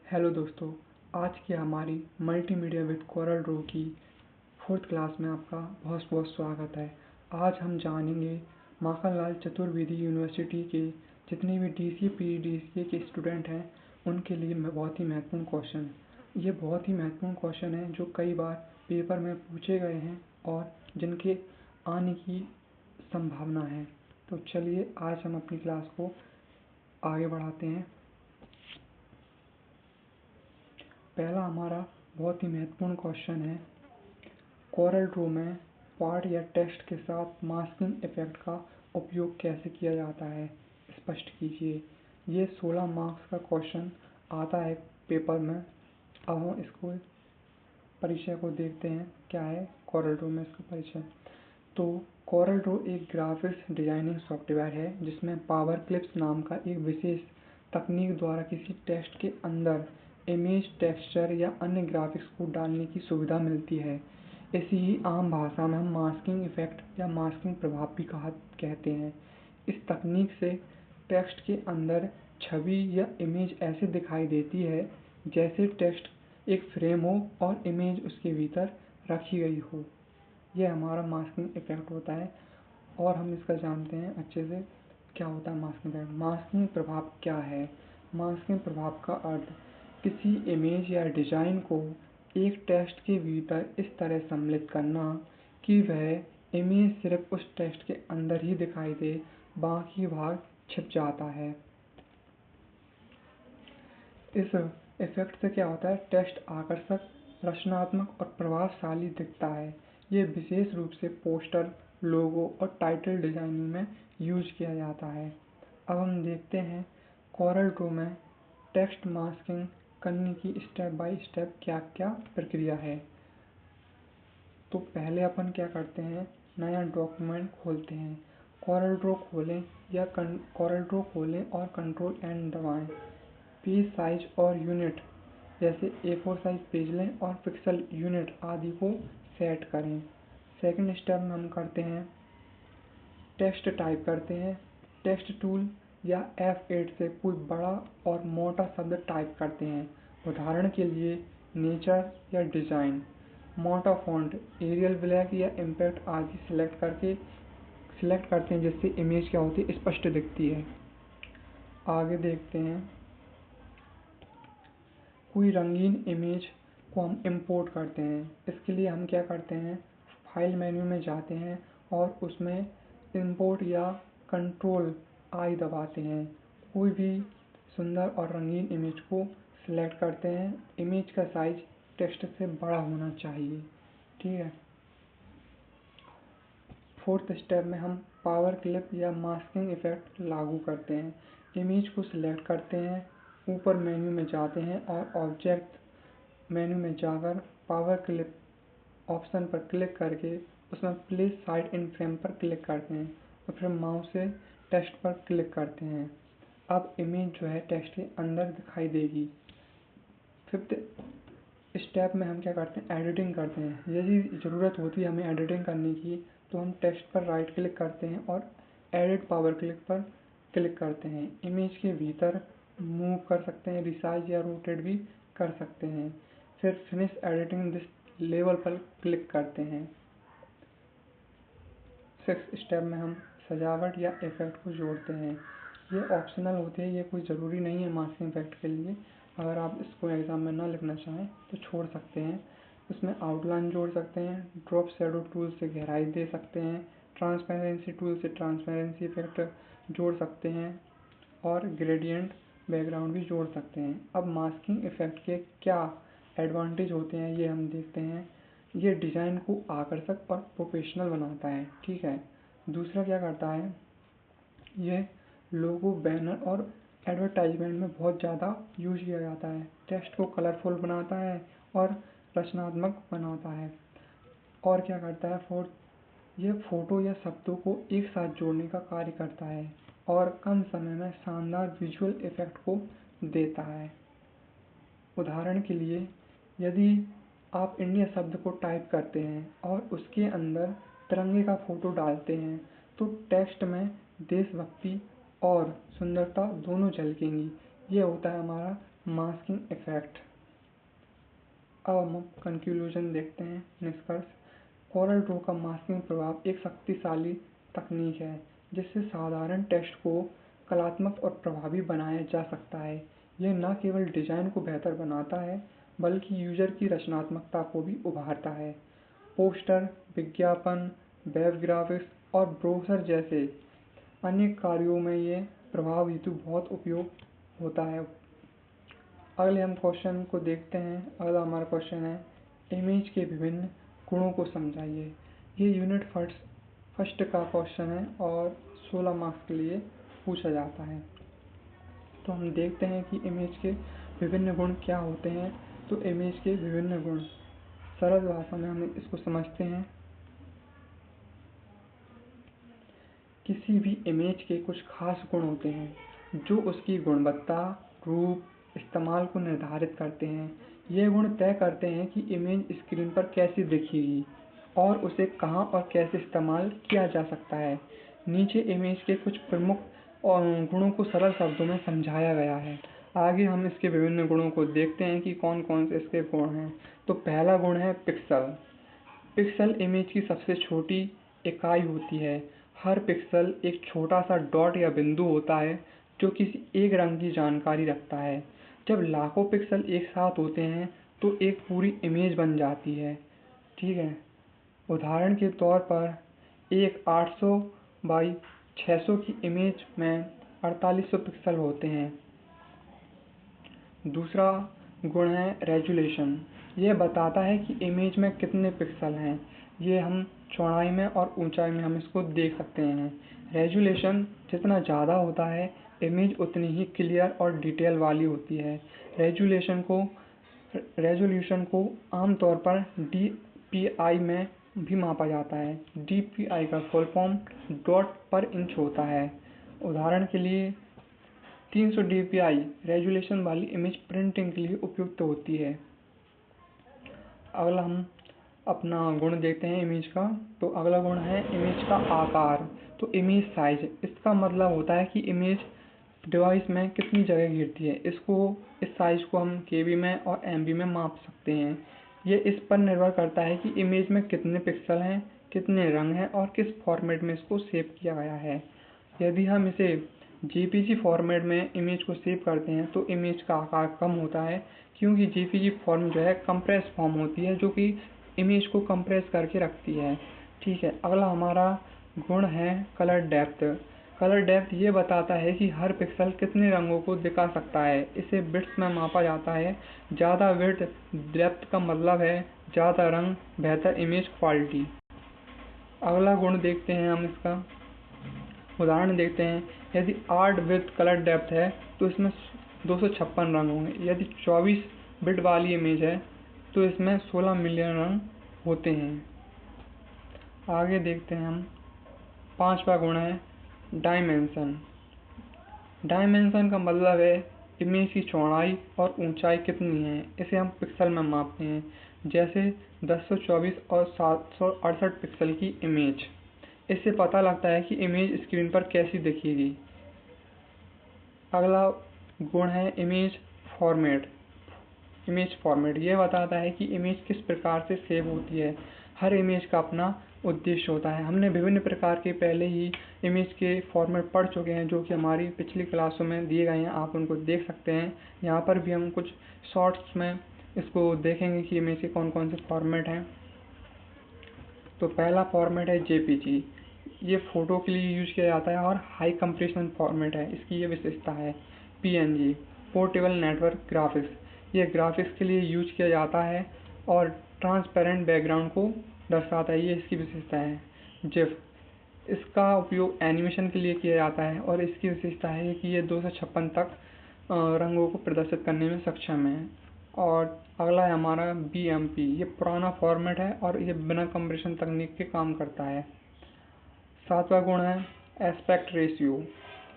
Hello दोस्तों, आज की हमारी मल्टीमीडिया विद कोरल ड्रॉ की फोर्थ क्लास में आपका बहुत बहुत स्वागत है। आज हम जानेंगे माखनलाल चतुर्वेदी यूनिवर्सिटी के जितने भी डीसीए पीजीडीसीए के स्टूडेंट हैं उनके लिए बहुत ही महत्वपूर्ण क्वेश्चन। ये बहुत ही महत्वपूर्ण क्वेश्चन है जो कई बार पेपर में पूछे गए हैं और जिनके आने की संभावना है। तो चलिए आज हम अपनी क्लास को आगे बढ़ाते हैं। पहला हमारा बहुत ही महत्वपूर्ण क्वेश्चन है, कोरल ड्रॉ में पार्ट या टेक्स्ट के साथ मास्किंग इफेक्ट का उपयोग कैसे किया जाता है, स्पष्ट कीजिए। ये 16 मार्क्स का क्वेश्चन आता है पेपर में। अब हम इसको परिचय को देखते हैं, क्या है कोरल ड्रॉ में इसका परिचय। तो कोरल ड्रॉ एक ग्राफिक्स डिजाइनिंग सॉफ्टवेयर है जिसमें पावर क्लिप्स नाम का एक विशेष तकनीक द्वारा किसी टेक्स्ट के अंदर इमेज, टेक्सचर या अन्य ग्राफिक्स को डालने की सुविधा मिलती है। इसी ही आम भाषा में हम मास्किंग इफेक्ट या मास्किंग प्रभाव भी कहते हैं। इस तकनीक से टेक्स्ट के अंदर छवि या इमेज ऐसे दिखाई देती है जैसे टेक्स्ट एक फ्रेम हो और इमेज उसके भीतर रखी गई हो। यह हमारा मास्किंग इफेक्ट होता है और हम इसका जानते हैं अच्छे से क्या होता है मास्किंग इफेक्ट। मास्किंग प्रभाव क्या है? मास्किंग प्रभाव का अर्थ किसी इमेज या डिजाइन को एक टेक्स्ट के भीतर इस तरह सम्मिलित करना कि वह इमेज सिर्फ उस टेक्स्ट के अंदर ही दिखाई दे, बाकी भाग छिप जाता है। इस इफेक्ट से क्या होता है, टेक्स्ट आकर्षक, रचनात्मक और प्रभावशाली दिखता है। ये विशेष रूप से पोस्टर, लोगो और टाइटल डिजाइनिंग में यूज किया जाता है। अब हम देखते हैं कोरल ड्रॉ में टेक्स्ट मास्किंग करने की स्टेप बाय स्टेप क्या क्या प्रक्रिया है। तो पहले अपन क्या करते हैं, नया डॉक्यूमेंट खोलते हैं। कोरल ड्रॉ खोलें या कोरल ड्रॉ खोलें और कंट्रोल एंड दबाएं। पेज साइज और यूनिट जैसे A4 साइज पेज लें और पिक्सल यूनिट आदि को सेट करें। सेकंड स्टेप में हम करते हैं टेक्स्ट टाइप करते हैं। टेक्स्ट टूल या F8 से कोई बड़ा और मोटा शब्द टाइप करते हैं। उदाहरण के लिए नेचर या डिजाइन। मोटा फॉन्ट एरियल ब्लैक या इम्पैक्ट आदि सिलेक्ट करते हैं जिससे इमेज क्या होती है, स्पष्ट दिखती है। आगे देखते हैं, कोई रंगीन इमेज को हम इंपोर्ट करते हैं। इसके लिए हम क्या करते हैं, फाइल मेन्यू में जाते हैं और उसमें इंपोर्ट या कंट्रोल आई दबाते हैं। कोई भी सुंदर और रंगीन इमेज को सिलेक्ट करते हैं। इमेज का साइज टेक्स्ट से बड़ा होना चाहिए, ठीक है। फोर्थ स्टेप में हम पावर क्लिप या मास्किंग इफेक्ट लागू करते हैं। इमेज को सिलेक्ट करते हैं, ऊपर मेन्यू में जाते हैं और ऑब्जेक्ट मेन्यू में जाकर पावर क्लिप ऑप्शन पर क्लिक करके उसमें प्लेस साइड इन फ्रेम पर क्लिक करते हैं और फिर माउस से टेक्स्ट पर क्लिक करते हैं। अब इमेज जो है टेक्स्ट के अंदर दिखाई देगी। फिफ्थ स्टेप में हम क्या करते हैं, एडिटिंग करते हैं। यदि ज़रूरत होती है हमें एडिटिंग करने की तो हम टेक्स्ट पर राइट क्लिक करते हैं और एडिट पावर क्लिक पर क्लिक करते हैं। इमेज के भीतर मूव कर सकते हैं, रिसाइज या रोटेट भी कर सकते हैं। फिर फिनिश एडिटिंग दिस लेवल पर क्लिक करते हैं। सिक्स स्टेप में हम सजावट या इफेक्ट को जोड़ते हैं। ये ऑप्शनल होते हैं, ये कोई ज़रूरी नहीं है मास्किंग इफेक्ट के लिए। अगर आप इसको एग्जाम में ना लिखना चाहें तो छोड़ सकते हैं। उसमें आउटलाइन जोड़ सकते हैं, ड्रॉप शैडो टूल से गहराई दे सकते हैं, ट्रांसपेरेंसी टूल से ट्रांसपेरेंसी इफेक्ट जोड़ सकते हैं और ग्रेडियंट बैकग्राउंड भी जोड़ सकते हैं। अब मास्किंग इफेक्ट के क्या एडवांटेज होते हैं ये हम देखते हैं। ये डिज़ाइन को आकर्षक और प्रोफेशनल बनाता है, ठीक है। दूसरा क्या करता है, ये लोगो, बैनर और एडवर्टाइजमेंट में बहुत ज़्यादा यूज किया जाता है। टेक्स्ट को कलरफुल बनाता है और रचनात्मक बनाता है। और क्या करता है, ये फोटो या शब्दों को एक साथ जोड़ने का कार्य करता है और कम समय में शानदार विजुअल इफेक्ट को देता है। उदाहरण के लिए, यदि आप इंडिया शब्द को टाइप करते हैं और उसके अंदर तिरंगे का फोटो डालते हैं तो टेक्स्ट में देशभक्ति और सुंदरता दोनों झलकेंगी। ये होता है हमारा मास्किंग इफेक्ट। अब हम कंक्लूजन देखते हैं, निष्कर्ष। कोरल ड्रॉ का मास्किंग प्रभाव एक शक्तिशाली तकनीक है जिससे साधारण टेक्स्ट को कलात्मक और प्रभावी बनाया जा सकता है। यह न केवल डिजाइन को बेहतर बनाता है बल्कि यूजर की रचनात्मकता को भी उभारता है। पोस्टर, विज्ञापन, वेब ग्राफिक्स और ब्रोशर जैसे अनेक कार्यों में यह प्रभाव हेतु बहुत उपयोग होता है। अगले हम क्वेश्चन को देखते हैं। अगला हमारा क्वेश्चन है, इमेज के विभिन्न गुणों को समझाइए। ये यूनिट फर्स्ट का क्वेश्चन है और 16 मार्क्स के लिए पूछा जाता है। तो हम देखते हैं कि इमेज के विभिन्न गुण क्या होते हैं। तो इमेज के विभिन्न गुण, सरल भाषा में हम इसको समझते हैं। किसी भी इमेज के कुछ खास गुण होते हैं जो उसकी गुणवत्ता, रूप, इस्तेमाल को निर्धारित करते हैं। ये गुण तय करते हैं कि इमेज स्क्रीन पर कैसी दिखेगी और उसे कहाँ और कैसे इस्तेमाल किया जा सकता है। नीचे इमेज के कुछ प्रमुख गुणों को सरल शब्दों में समझाया गया है। आगे हम इसके विभिन्न गुणों को देखते हैं कि कौन कौन से इसके गुण हैं। तो पहला गुण है पिक्सल। पिक्सल इमेज की सबसे छोटी इकाई होती है। हर पिक्सल एक छोटा सा डॉट या बिंदु होता है जो किसी एक रंग की जानकारी रखता है। जब लाखों पिक्सल एक साथ होते हैं तो एक पूरी इमेज बन जाती है। ठीक है, उदाहरण के तौर पर एक 800 बाई 600 की इमेज में 4800 पिक्सल होते हैं। दूसरा गुण है रेजोल्यूशन। यह बताता है कि इमेज में कितने पिक्सल हैं। ये हम चौड़ाई में और ऊंचाई में हम इसको देख सकते हैं। रेजोल्यूशन जितना ज़्यादा होता है इमेज उतनी ही क्लियर और डिटेल वाली होती है। रेजोल्यूशन को आमतौर पर DPI में भी मापा जाता है। DPI का फुल फॉर्म डॉट पर इंच होता है। उदाहरण के लिए 300 DPI रेजोल्यूशन वाली इमेज प्रिंटिंग के लिए उपयुक्त होती है। अगला हम अपना गुण देखते हैं इमेज का। तो अगला गुण है इमेज का आकार। तो इमेज साइज, इसका मतलब होता है कि इमेज डिवाइस में कितनी जगह घेरती है। इस साइज को हम KB में और MB में माप सकते हैं। ये इस पर निर्भर करता है कि इमेज में कितने पिक्सल हैं, कितने रंग हैं और किस फॉर्मेट में इसको सेव किया गया है। यदि हम इसे JPG फॉर्मेट में इमेज को सेव करते हैं तो इमेज का आकार कम होता है क्योंकि JPG फॉर्म जो है कंप्रेस फॉर्म होती है जो कि इमेज को कंप्रेस करके रखती है। ठीक है, अगला हमारा गुण है कलर डेप्थ। कलर डेप्थ ये बताता है कि हर पिक्सल कितने रंगों को दिखा सकता है। इसे बिट्स में मापा जाता है। ज़्यादा विड्थ डेप्थ का मतलब है ज़्यादा रंग, बेहतर इमेज क्वालिटी। अगला गुण देखते हैं हम इसका उदाहरण देखते हैं। यदि 8 विथ कलर डेप्थ है तो इसमें 256 रंग होंगे। यदि 24 बिट वाली इमेज है तो इसमें 16 मिलियन रंग होते हैं। आगे देखते हैं हम, पांचवा गुण है डायमेंशन। डायमेंशन का मतलब है इमेज की चौड़ाई और ऊंचाई कितनी है। इसे हम पिक्सल में मापते हैं, जैसे 1024 और 768 पिक्सल की इमेज। इससे पता लगता है कि इमेज स्क्रीन पर कैसी दिखेगी। अगला गुण है इमेज फॉर्मेट। यह बताता है कि इमेज किस प्रकार से सेव होती है। हर इमेज का अपना उद्देश्य होता है। हमने विभिन्न प्रकार के पहले ही इमेज के फॉर्मेट पढ़ चुके हैं जो कि हमारी पिछली क्लासों में दिए गए हैं, आप उनको देख सकते हैं। यहाँ पर भी हम कुछ शॉर्ट्स में इसको देखेंगे कि इमेज के कौन कौन से फॉर्मेट हैं। तो पहला फॉर्मेट है JPG। ये फ़ोटो के लिए यूज किया जाता है और हाई कंप्रेशन फॉर्मेट है। इसकी ये विशेषता है। PNG, portable network graphics. ये ग्राफिक्स के लिए यूज किया जाता है और ट्रांसपेरेंट बैकग्राउंड को दर्शाता है। ये इसकी विशेषता है। GIF, इसका उपयोग एनिमेशन के लिए किया जाता है और इसकी विशेषता है कि ये 256 तक रंगों को प्रदर्शित करने में सक्षम है। और अगला है हमारा BMP। ये पुराना फॉर्मेट है और ये बिना कंप्रेशन तकनीक के काम करता है। सातवां गुण है एस्पेक्ट रेशियो।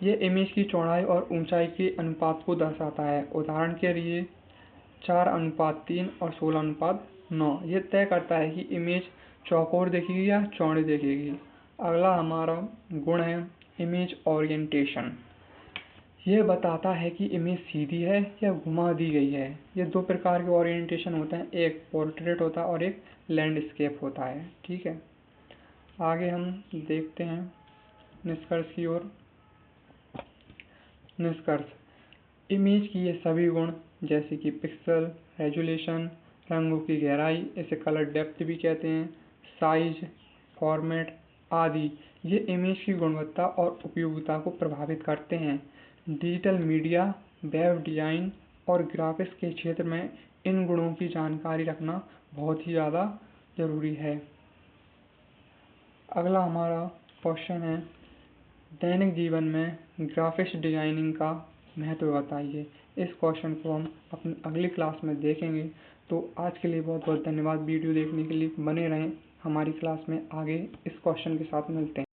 ये इमेज की चौड़ाई और ऊंचाई के अनुपात को दर्शाता है। उदाहरण के लिए 4:3 और 16:9। ये तय करता है कि इमेज चौकोर दिखेगी या चौड़ी दिखेगी। अगला हमारा गुण है इमेज ओरिएंटेशन। यह बताता है कि इमेज सीधी है या घुमा दी गई है। ये दो प्रकार के ओरिएंटेशन होते हैं, एक पोर्ट्रेट होता है और एक लैंडस्केप होता है। ठीक है, आगे हम देखते हैं निष्कर्ष की ओर। निष्कर्ष: इमेज की ये सभी गुण जैसे कि पिक्सल, रेजोल्यूशन, रंगों की गहराई, इसे कलर डेप्थ भी कहते हैं, साइज, फॉर्मेट आदि, ये इमेज की गुणवत्ता और उपयोगिता को प्रभावित करते हैं। डिजिटल मीडिया, वेब डिज़ाइन और ग्राफिक्स के क्षेत्र में इन गुणों की जानकारी रखना बहुत ही ज़्यादा ज़रूरी है। अगला हमारा क्वेश्चन है, दैनिक जीवन में ग्राफिक्स डिजाइनिंग का महत्व बताइए। इस क्वेश्चन को हम अपनी अगली क्लास में देखेंगे। तो आज के लिए बहुत बहुत धन्यवाद। वीडियो देखने के लिए बने रहें। हमारी क्लास में आगे इस क्वेश्चन के साथ मिलते हैं।